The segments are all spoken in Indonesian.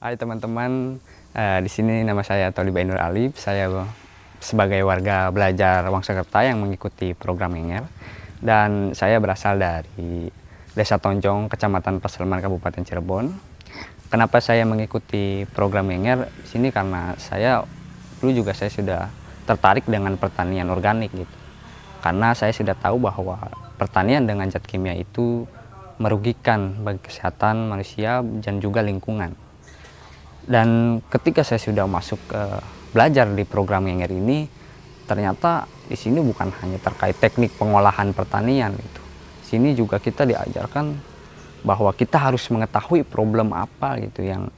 Hai teman-teman, di sini nama saya Toliba Nur Alif. Saya sebagai warga belajar Wangsakerta yang mengikuti program Enger, dan saya berasal dari Desa Tonjong, Kecamatan Pasalman, Kabupaten Cirebon. Kenapa saya mengikuti program Enger di sini? Karena dulu saya sudah tertarik dengan pertanian organik gitu. Karena saya sudah tahu bahwa pertanian dengan zat kimia itu merugikan bagi kesehatan manusia dan juga lingkungan. Dan ketika saya sudah masuk ke belajar di program Enger ini, ternyata di sini bukan hanya terkait teknik pengolahan pertanian gitu. Di sini juga kita diajarkan bahwa kita harus mengetahui problem apa gitu yang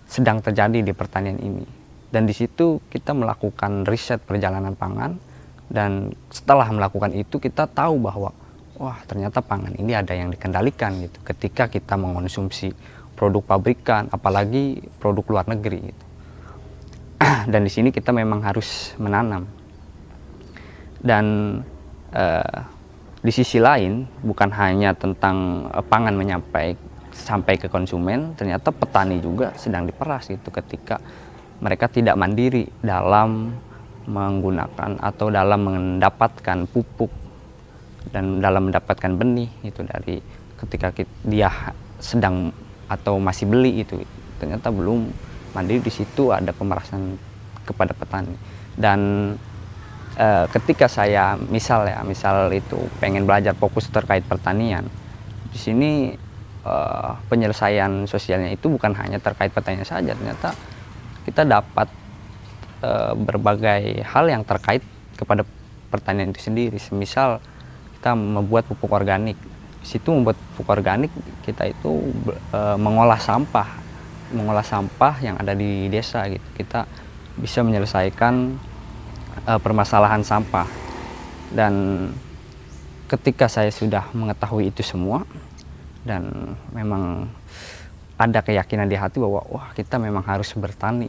sedang terjadi di pertanian ini. Dan di situ kita melakukan riset perjalanan pangan, dan setelah melakukan itu kita tahu bahwa wah, ternyata pangan ini ada yang dikendalikan gitu ketika kita mengonsumsi produk pabrikan, apalagi produk luar negeri gitu. Dan di sini kita memang harus menanam. Dan di sisi lain, bukan hanya tentang pangan sampai ke konsumen, ternyata petani juga sedang diperas gitu ketika mereka tidak mandiri dalam menggunakan atau dalam mendapatkan pupuk dan dalam mendapatkan benih itu dari ketika dia sedang atau masih beli itu, ternyata belum mandiri. Di situ ada pemerasan kepada petani. Dan ketika saya misal itu pengen belajar fokus terkait pertanian, di sini penyelesaian sosialnya itu bukan hanya terkait pertanian saja, ternyata kita dapat berbagai hal yang terkait kepada pertanian itu sendiri. Semisal kita membuat pupuk organik, di situ membuat pupuk organik kita itu mengolah sampah yang ada di desa gitu. Kita bisa menyelesaikan permasalahan sampah. Dan ketika saya sudah mengetahui itu semua, dan memang ada keyakinan di hati bahwa wah, kita memang harus bertani.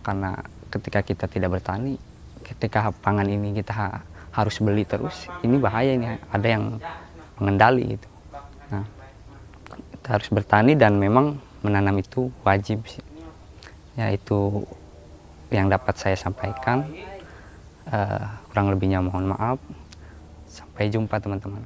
Karena ketika kita tidak bertani, ketika pangan ini kita harus beli terus, ini bahaya, ini ada yang mengendali gitu. Nah, kita harus bertani dan memang menanam itu wajib sih. Ya, itu yang dapat saya sampaikan. Kurang lebihnya mohon maaf. Sampai jumpa teman-teman.